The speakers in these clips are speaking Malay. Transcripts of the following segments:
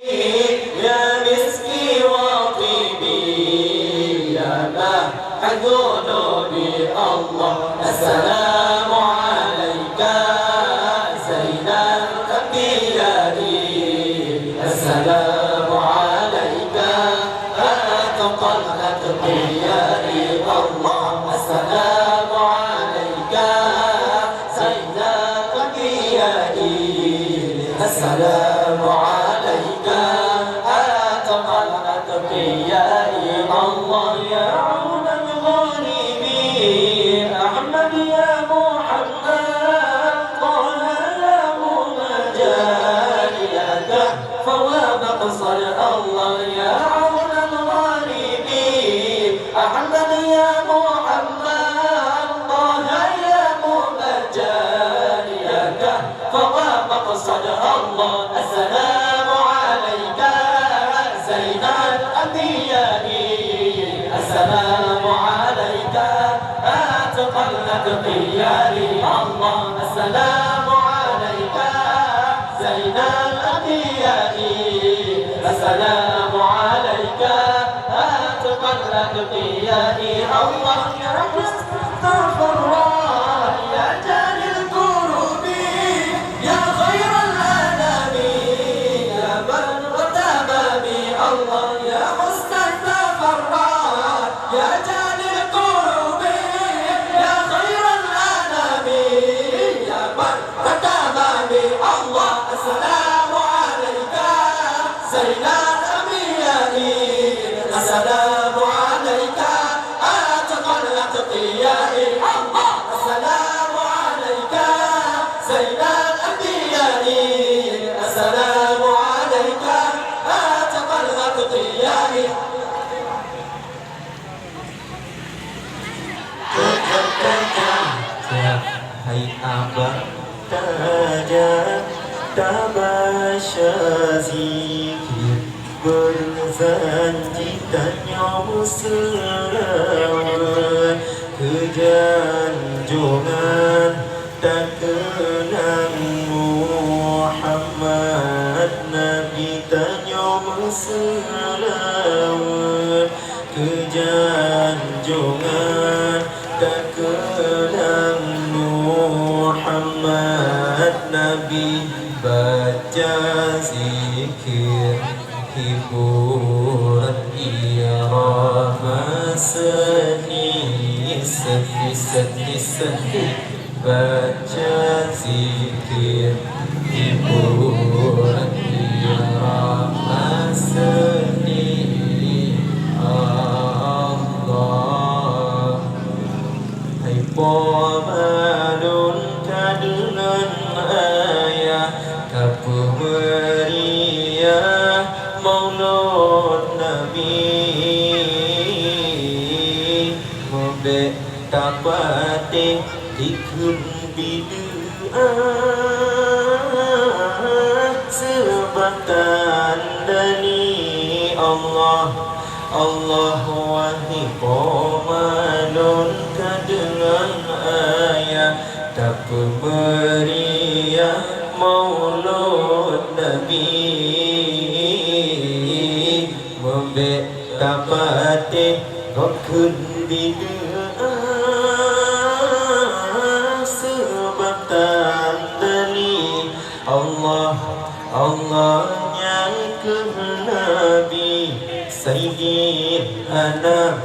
يا مسكي وطيبي يا محى ذنوبي الله السلام عليك زين الأنبياء السلام عليك أتقى الأتقياء الله السلام عليك زين الأنبياء السلام عليك أتقى الأتقياء الله يا عون الغالبين أحمد يا محمد طه يا مجال لك فوابق صل الله يا عون الغالبين أحمد يا محمد طه يا مجال لك فوابق صل الله السلام عليك زين الأنبياء السلام عليك أتقى الأتقياء الله السلام عليك زين الأنبياء السلام عليك أتقى الأتقياء الله يا مصطفى الله يا جاني الكروب يا خير الأنام يا من غتاب بي الله يا مصطفى الله يا جاني الكروب يا خير الأنام يا من غتاب بي الله السلام عليك زين الأنبياء السلام عليك أتقى الأتقياء الله السلام عليك زين الأنبياء السلام عليك أتقى الأتقياء Hai abang tajam tabasya zikir berjanji tanya selawat kejanjungan tak kenang Muhammad Nabi tanya selawat kejanjungan tak kenang Muhammad Nabi baca zikir hiburan irama seni baca zikir hiburan irama seni Allah hai pomalun kadunan ayah kapumeriah maulud nabi mobe tapate dikun bid'ah sebab tandani Allah Allah wahai pomalun kadunan ayah tak pemeriah maulud nabi membek tapate gokun bid'ah sebab tandani Allah Allah yang ke nabi sayyid anak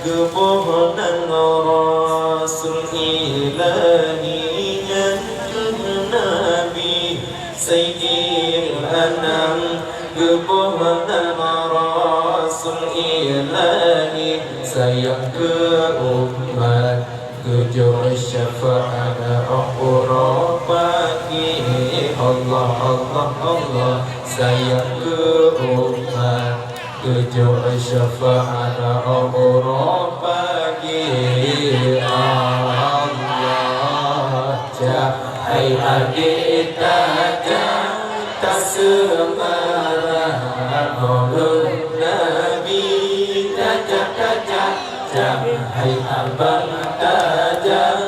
gebuhnan rasul ilahi yang ke nabi sayyid anak gebuhnan rasul ilahi sayang ke umat kejur syafaat akhirah bagi Allah Allah Allah sayang ke umat kejur syafaat akhirah bagi Allah cahai adik tak semarah maulud nabi cahai abang tajam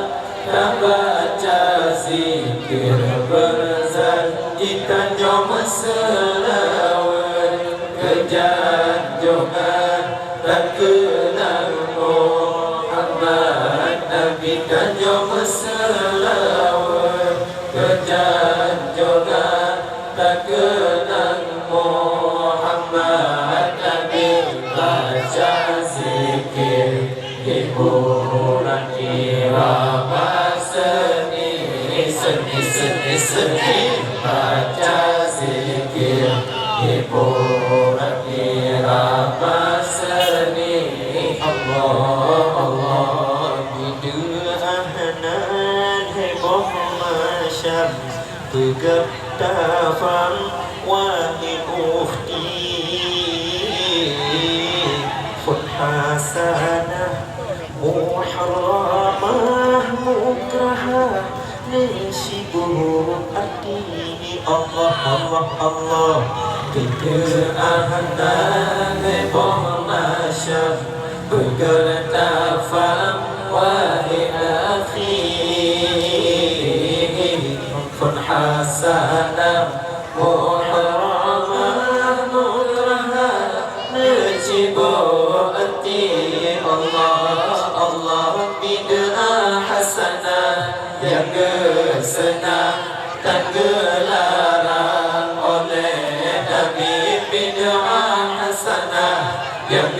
tak baca zikir berzanji tanjung selawat kejanjungan dan kenal Muhammad Nabi Tanjung selawat kejanjungan dan kenal Muhammad Nabi baca zikir hiburan irama seni baca zikir hiburan irama seni Allah Allah Bila ahnan heboh masyam tegap tafam wahai ukhti Fun hasanah muharramah mukrahah Nasibuh arti Allah Allah Allah Kita ahnan heboh masyam bergerak faham wahai akhi Fun hasanah muharramah mukrahah najibu arti Allah Allah bid'ah hasanah yang senang dan gelarang oleh Nabi bid'ah hasanah yang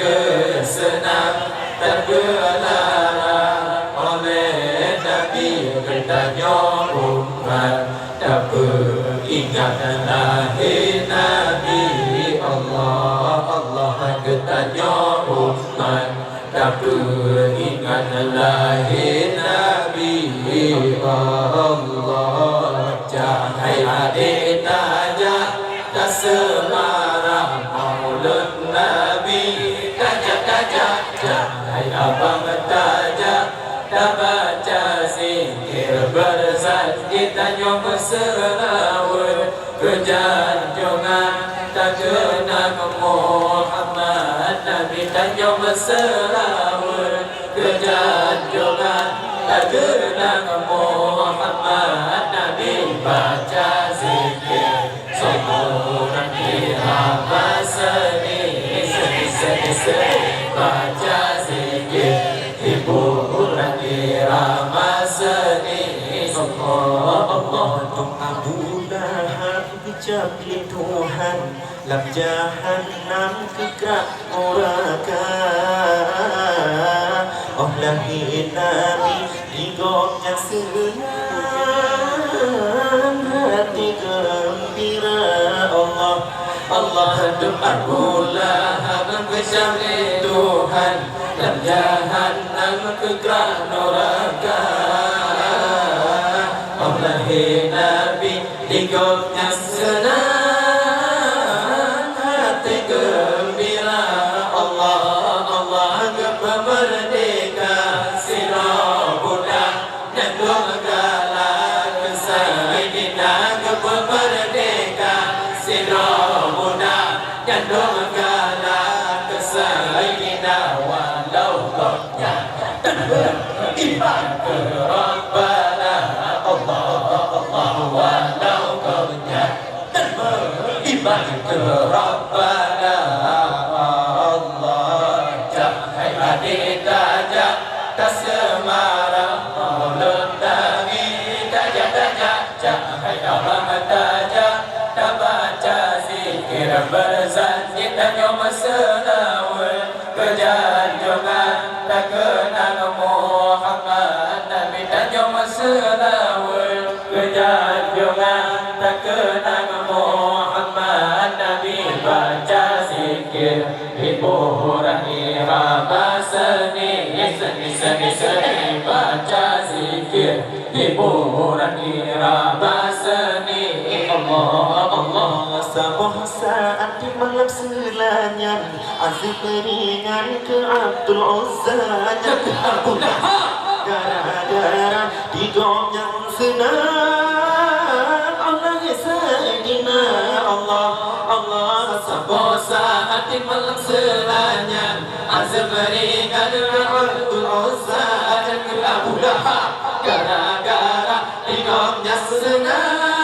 senang dan gelarang oleh Nabi bertanya umat dapat ingat lahir Nabi Allah Allah bertanya umat dapat ingat lahir Nabi Allah Cahai adik tajak tak semarang maulud Nabi Tajak-tajak Cahai abang tajak tak baca zikir berzakir Tanjung berselawat kejanjungan tak kenal Muhammad Nabi Tanjung berselawat kejanjungan tak kenal Muhammad Nabi baca zikir sebulan irama seni baca zikir hiburan irama seni Allah Tung Abu Lahab dijabli Tuhan lam jahannam kekak neraka Oh lahir Nabi digoknya senang hati gembira Allah Allah Tung Abu Lahab dijabli Tuhan lam jahannam kekak neraka Lahir Nabi digoknya senang hati gembira Allah Allah kepemerdeka sirah budak dan donggala Sayyidina kepemerdeka sirah budak dan donggala Sayyidina walau koknya dan beriman ke Rabbana walau kaunya dan beriman ke Rabbana Allah Cahai adik tajak tak semarang maulud Nabi Tajak-tajak Cahai abang tajak tak baca zikir berzakir Tanjung berselawat kejanjungan tak kenal Muhammad Nabi Tanjung berselawat kejanjungan tak kenal Muhammad Nabi baca zikir hiburan irama seni baca zikir hiburan irama seni Allah Allah Sabuh saat di malam selanyan Aziz beringan ke Abdul Uzza ke Abu Lahab gara-gara digonyang senang Allah Sayyidina Allah Allah Sabuh saat di malam selanyan Aziz beringan ke Abdul Uzza ke Abu Lahab gara-gara digonyang senang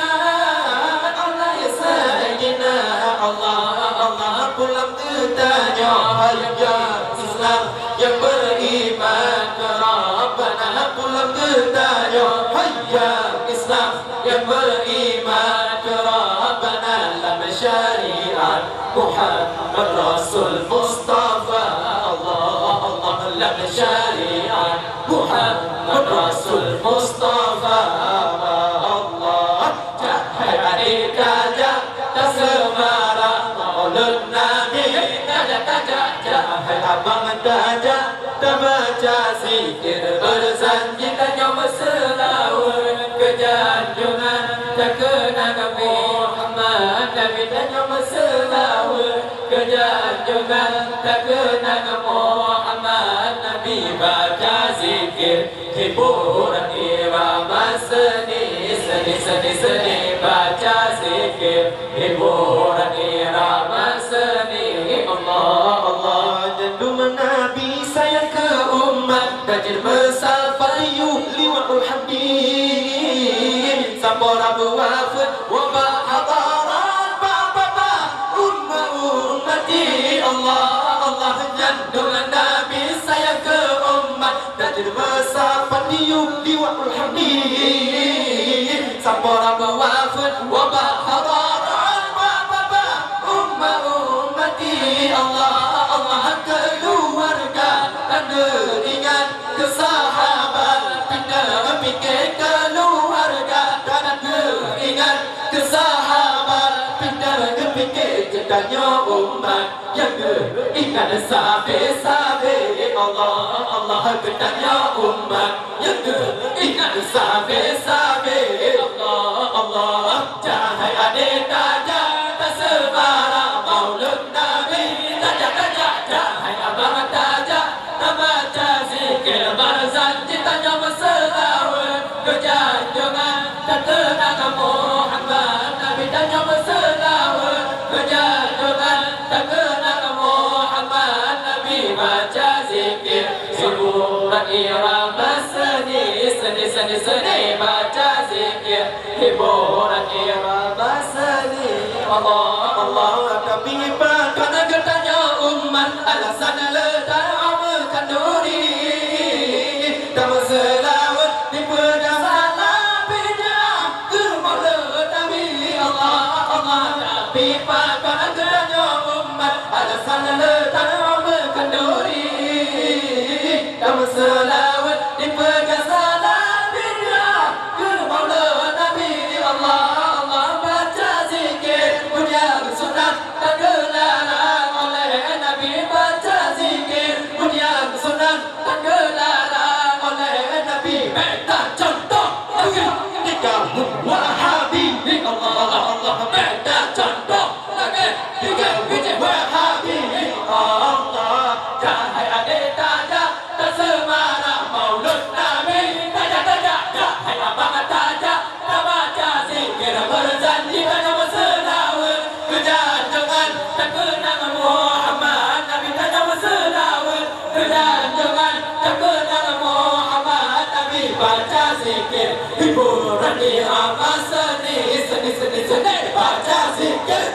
Allah Allah pulang bertanya hayya Islam yang beriman ke Rabbana pulang bertanya hayya Islam yang beriman ke Rabbana dalam syariat Muhammad Rasul Mustafa Allah Allah dalam syariat Muhammad Rasul Mustafa Allah cahaya adik gajah tak semara maulud Nabi gajah cahaya abang gajah tak baca zikir berzanji dan yang berselawat kejanjungan tak kenal Muhammad Nabi dan yang berselawat kejanjungan tak kenal Muhammad Nabi baca zikir hiburan irama seni baca zikir hiburan irama seni Allah Allah Jandu Nabi sayang ke umat Dajjal besar faliyu liwa'ul habib Sabara buwafid wabah hadaran Bapa ummati Allah Allah jandu Nabi sayang ke umat Dajjal besar faliyu liwa'ul habib Sabara buwafid wabah hadaran Bapa ummati Allah Allah keluarga dan ingat ke sahabat pindah fikir keluarga dan ingat ke sahabat pindah fikir jedanya umat yang ingat sahabat Allah Allah jedanya umat yang ingat sahabat Allah Allah cahaya adik gajah tak sembarang maulud Nabi cahaya abang gajah tak baca zikir berzanji tanya berselawat kejanjungan tak kenal Muhammad Nabi tanya berselawat kejanjungan tak kenal Muhammad Nabi baca zikir hiburan irama seni baca zikir hiburan irama seni Allah Allah tapi karena getahnya umat alasan letak amalkan duri tak berselawat di pedang Nabinya ke maulud Nabi Allah Allah tapi karena getahnya umat alasan letak amalkan duri tak berselawat di pedang Nabinya ke maulud Nabi Allah Allah baca zikir punya sunat tak kenalan oleh Nabi baca zikir punya sunat tak kenalan oleh Nabi minta contoh lagi tiga wahabi Allah Allah Allah minta contoh lagi tiga wahabi Allah cahaya adik gajah tak sembarang maulud Nabi gajah cahaya abang gajah tak baca zikir berzanji hanya berselawat kejanjungan tak kenal Muhammad Nabi hanya berselawat kejanjungan tak kenal Muhammad Nabi baca zikir hiburan irama seni baca zikir